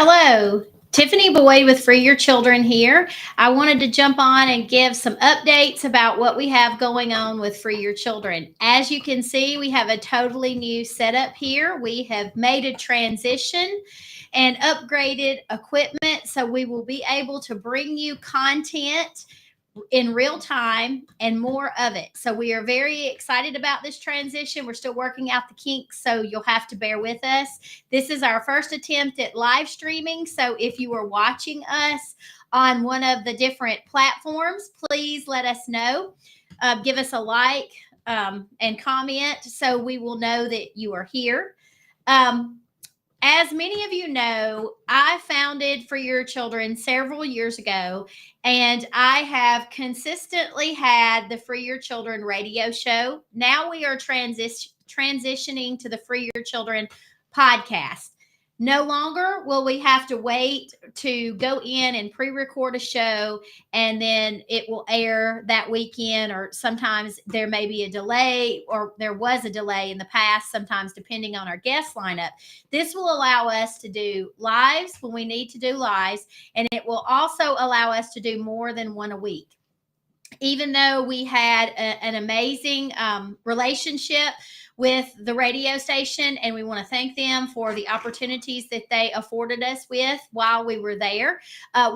Hello, Tiffany Boyd with Free Your Children here. I wanted to jump on and give some updates about what we have going on with Free Your Children. As you can see, we have a totally new setup here. We have made a transition and upgraded equipment so we will be able to bring you content in real time and more of it. So we are very excited about this transition. We're still working out the kinks, so you'll have to bear with us. This is our first attempt at live streaming. So if you are watching us on one of the different platforms, please let us know. Give us a like and comment so we will know that you are here. As many of you know, I founded Free Your Children several years ago, and I have consistently had the Free Your Children radio show. Now we are transitioning to the Free Your Children podcast. No longer will we have to wait to go in and pre-record a show and then it will air that weekend, or sometimes there may be a delay, or there was a delay in the past, sometimes depending on our guest lineup. This will allow us to do lives when we need to do lives, and it will also allow us to do more than one a week. Even though we had an amazing relationship with the radio station, and we want to thank them for the opportunities that they afforded us with while we were there.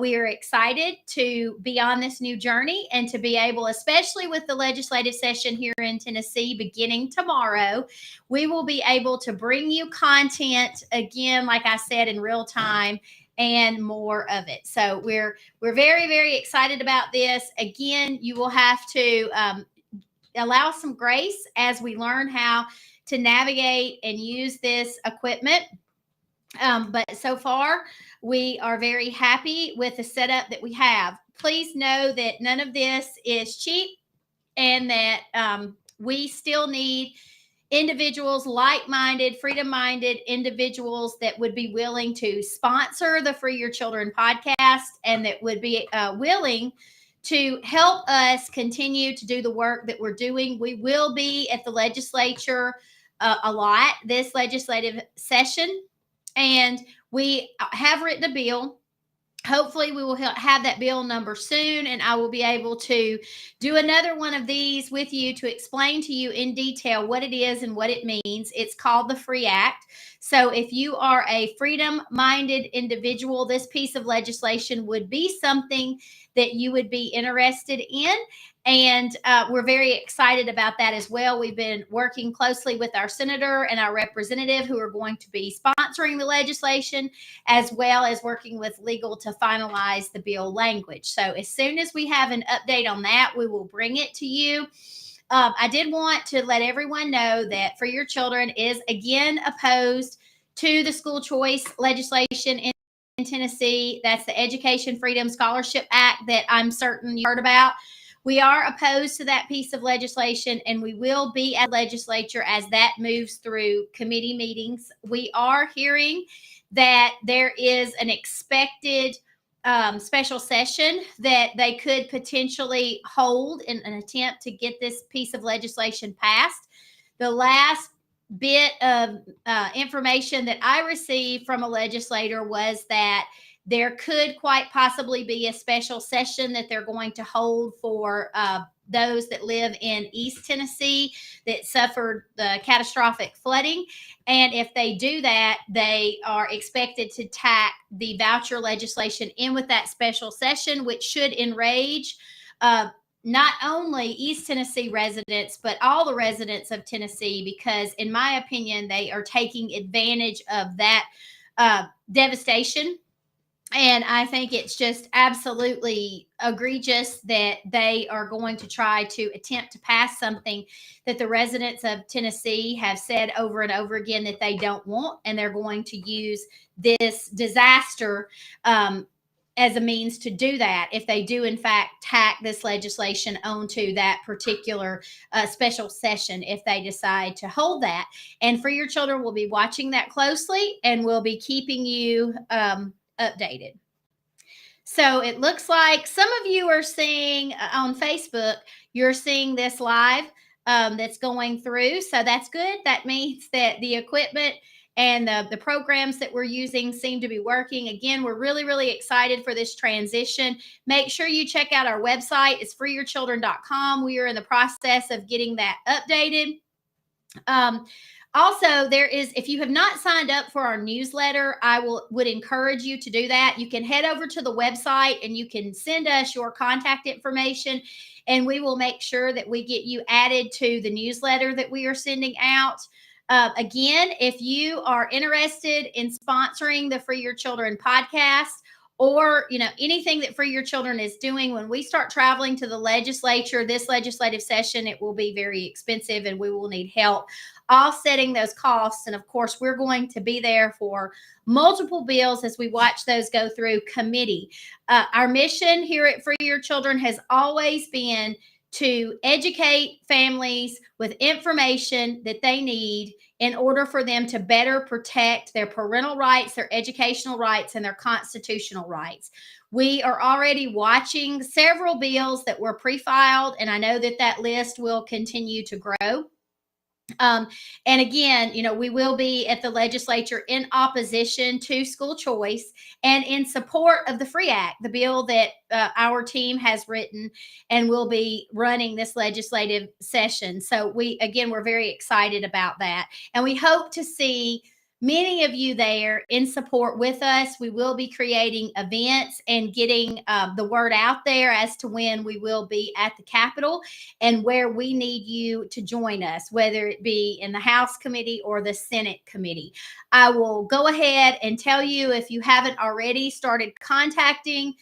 We are excited to be on this new journey and to be able, especially with the legislative session here in Tennessee beginning tomorrow, we will be able to bring you content again, like I said, in real time and more of it. So we're very, very excited about this. Again, you will have to allow some grace as we learn how to navigate and use this equipment. But so far, we are very happy with the setup that we have. Please know that none of this is cheap, and that we still need individuals, like-minded, freedom-minded individuals that would be willing to sponsor the Free Your Children podcast, and that would be willing to help us continue to do the work that we're doing. We will be at the legislature a lot this legislative session, and we have written a bill. Hopefully we will have that bill number soon, and I will be able to do another one of these with you to explain to you in detail what it is and what it means. It's called the FREE Act. So if you are a freedom-minded individual, this piece of legislation would be something that you would be interested in. And we're very excited about that as well. We've been working closely with our senator and our representative who are going to be sponsoring the legislation, as well as working with legal to finalize the bill language. So as soon as we have an update on that, we will bring it to you. I did want to let everyone know that Free Your Children is again opposed to the school choice legislation in Tennessee. That's the Education Freedom Scholarship Act that I'm certain you heard about. We are opposed to that piece of legislation, and we will be at the legislature as that moves through committee meetings. We are hearing that there is an expected special session that they could potentially hold in an attempt to get this piece of legislation passed. The last bit of information that I received from a legislator was that there could quite possibly be a special session that they're going to hold for those that live in East Tennessee that suffered the catastrophic flooding. And if they do that, they are expected to tack the voucher legislation in with that special session, which should enrage not only East Tennessee residents, but all the residents of Tennessee, because in my opinion, they are taking advantage of that devastation. And I think it's just absolutely egregious that they are going to try to attempt to pass something that the residents of Tennessee have said over and over again that they don't want. And they're going to use this disaster as a means to do that if they do, in fact, tack this legislation onto that particular special session, if they decide to hold that. And Free Your Children will be watching that closely, and we'll be keeping you updated. So it looks like some of you are seeing on Facebook, you're seeing this live that's going through. So that's good. That means that the equipment and the programs that we're using seem to be working. Again, we're really, really excited for this transition. Make sure you check out our website. It's freeyourchildren.com. We are in the process of getting that updated. Also, there is, if you have not signed up for our newsletter, I would encourage you to do that. You can head over to the website and you can send us your contact information, and we will make sure that we get you added to the newsletter that we are sending out. Again, if you are interested in sponsoring the Free Your Children podcast, or anything that Free Your Children is doing, when we start traveling to the legislature this legislative session, it will be very expensive and we will need help offsetting those costs. And of course, we're going to be there for multiple bills as we watch those go through committee. Our mission here at Free Your Children has always been to educate families with information that they need in order for them to better protect their parental rights, their educational rights, and their constitutional rights. We are already watching several bills that were pre-filed, and I know that that list will continue to grow. And again, we will be at the legislature in opposition to school choice and in support of the FREE Act, the bill that our team has written and will be running this legislative session. So we're very excited about that. And we hope to see many of you there in support with us. We will be creating events and getting the word out there as to when we will be at the Capitol and where we need you to join us, whether it be in the House committee or the Senate committee. I will go ahead and tell you, if you haven't already, start contacting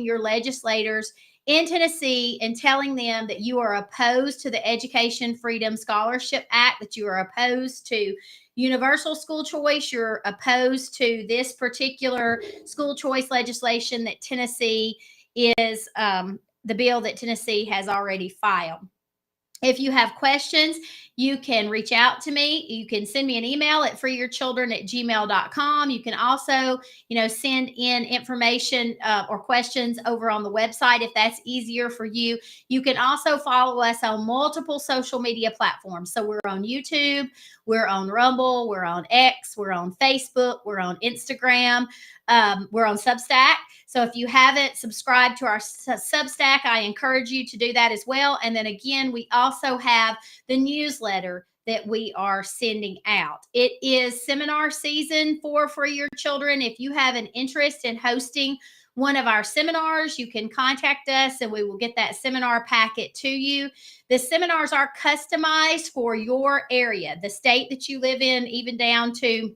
your legislators in Tennessee and telling them that you are opposed to the Education Freedom Scholarship Act, that you are opposed to universal school choice, you're opposed to this particular school choice legislation that Tennessee is, the bill that Tennessee has already filed. If you have questions, you can reach out to me. You can send me an email at freeyourchildren@gmail.com. You can also, send in information or questions over on the website if that's easier for you. You can also follow us on multiple social media platforms. So we're on YouTube, we're on Rumble, we're on X, we're on Facebook, we're on Instagram, we're on Substack. So if you haven't subscribed to our Substack, I encourage you to do that as well. And then again, we also have the newsletter that we are sending out. It is seminar season for Free Your Children. If you have an interest in hosting one of our seminars, you can contact us and we will get that seminar packet to you. The seminars are customized for your area, the state that you live in, even down to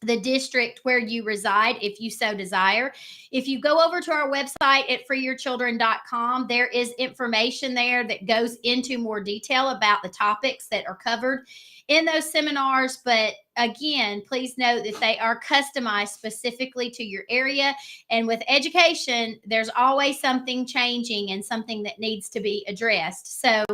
the district where you reside, if you so desire. If you go over to our website at freeyourchildren.com, there is information there that goes into more detail about the topics that are covered in those seminars. But again, please note that they are customized specifically to your area. And with education, there's always something changing and something that needs to be addressed. So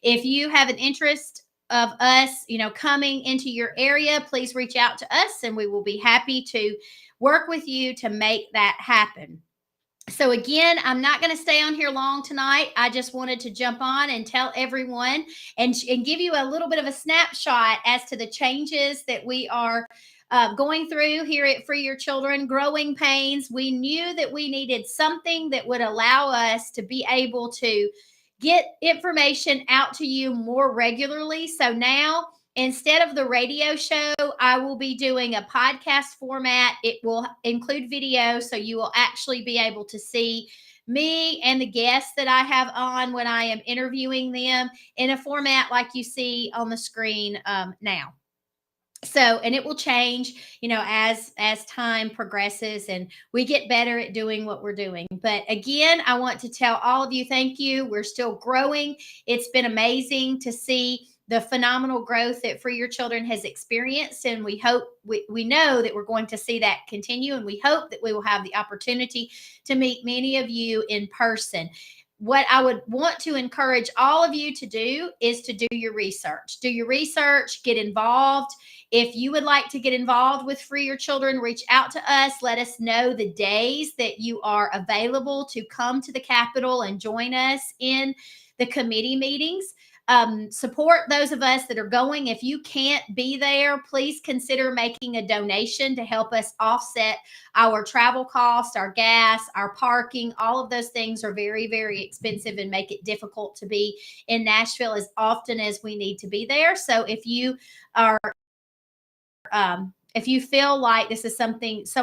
if you have an interest of us, coming into your area, please reach out to us and we will be happy to work with you to make that happen. So again, I'm not going to stay on here long tonight. I just wanted to jump on and tell everyone and give you a little bit of a snapshot as to the changes that we are going through here at Free Your Children. Growing pains. We knew that we needed something that would allow us to be able to get information out to you more regularly. So now, instead of the radio show, I will be doing a podcast format. It will include video, so you will actually be able to see me and the guests that I have on when I am interviewing them in a format like you see on the screen now. So, and it will change, as time progresses and we get better at doing what we're doing. But again, I want to tell all of you, thank you. We're still growing. It's been amazing to see the phenomenal growth that Free Your Children has experienced. And we hope, we know that we're going to see that continue. And we hope that we will have the opportunity to meet many of you in person. What I would want to encourage all of you to do is to do your research. Do your research, get involved. If you would like to get involved with Free Your Children, reach out to us. Let us know the days that you are available to come to the Capitol and join us in the committee meetings. support those of us that are going. If you can't be there, please consider making a donation to help us offset our travel costs, our gas, our parking. All of those things are very, very expensive and make it difficult to be in Nashville as often as we need to be there. So if you feel like this is some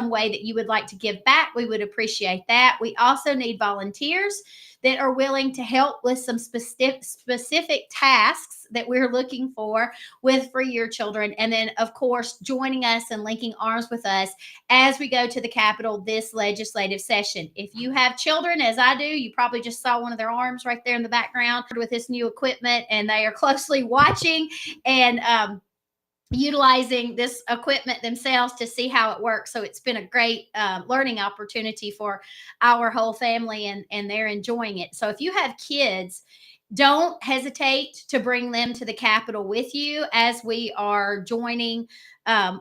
way that you would like to give back, we would appreciate that. We also need volunteers that are willing to help with some specific tasks that we're looking for with Free Your Children. And then, of course, joining us and linking arms with us as we go to the Capitol this legislative session. If you have children, as I do, you probably just saw one of their arms right there in the background with this new equipment, and they are closely watching and utilizing this equipment themselves to see how it works. So it's been a great learning opportunity for our whole family, and they're enjoying it. So if you have kids, don't hesitate to bring them to the Capitol with you as we are joining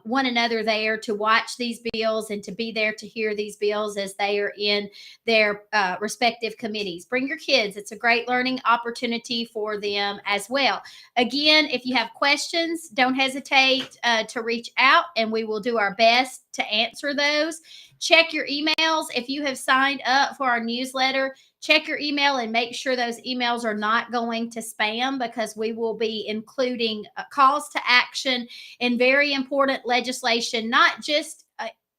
one another there to watch these bills and to be there to hear these bills as they are in their respective committees. Bring your kids. It's a great learning opportunity for them as well. Again, if you have questions, don't hesitate to reach out, and we will do our best to answer those. Check your emails. If you have signed up for our newsletter, check your email and make sure those emails are not going to spam, because we will be including calls to action and very important legislation, not just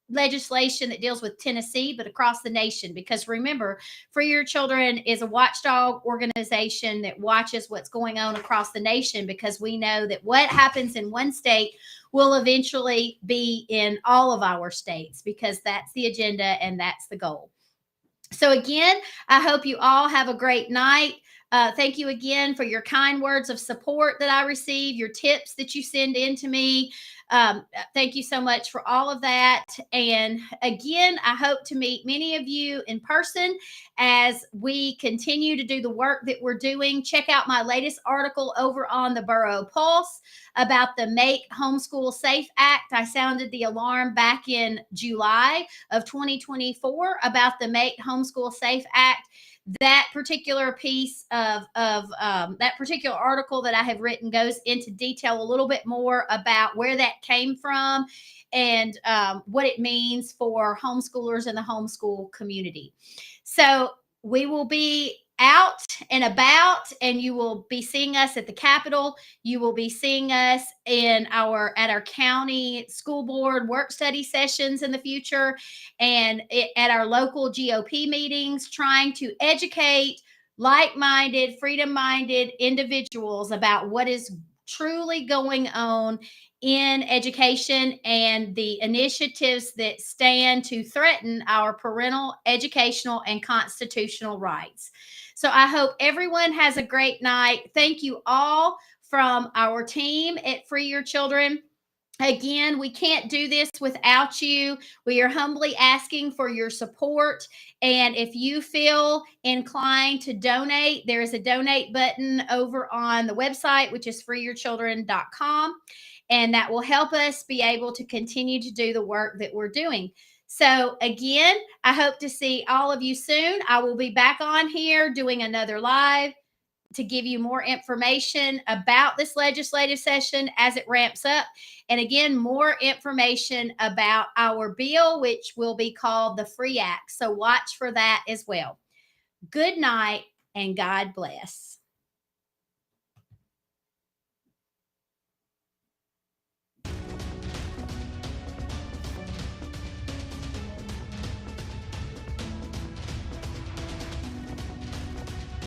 legislation that deals with Tennessee, but across the nation. Because remember, Free Your Children is a watchdog organization that watches what's going on across the nation, because we know that what happens in one state will eventually be in all of our states, because that's the agenda and that's the goal. So again, I hope you all have a great night. Thank you again for your kind words of support that I receive, your tips that you send in to me. Thank you so much for all of that. And again, I hope to meet many of you in person as we continue to do the work that we're doing. Check out my latest article over on the Borough Pulse about the Make Homeschool Safe Act. I sounded the alarm back in July of 2024 about the Make Homeschool Safe Act. That particular piece of that particular article that I have written goes into detail a little bit more about where that came from and what it means for homeschoolers in the homeschool community. So we will be out and about, and you will be seeing us at the Capitol. You will be seeing us at our county school board work study sessions in the future, and at our local GOP meetings, trying to educate like-minded, freedom-minded individuals about what is truly going on in education and the initiatives that stand to threaten our parental, educational, and constitutional rights. So I hope everyone has a great night. Thank you all from our team at Free Your Children. Again, we can't do this without you. We are humbly asking for your support. And if you feel inclined to donate, there is a donate button over on the website, which is freeyourchildren.com. And that will help us be able to continue to do the work that we're doing. So again, I hope to see all of you soon. I will be back on here doing another live to give you more information about this legislative session as it ramps up. And again, more information about our bill, which will be called the FREE Act. So watch for that as well. Good night and God bless.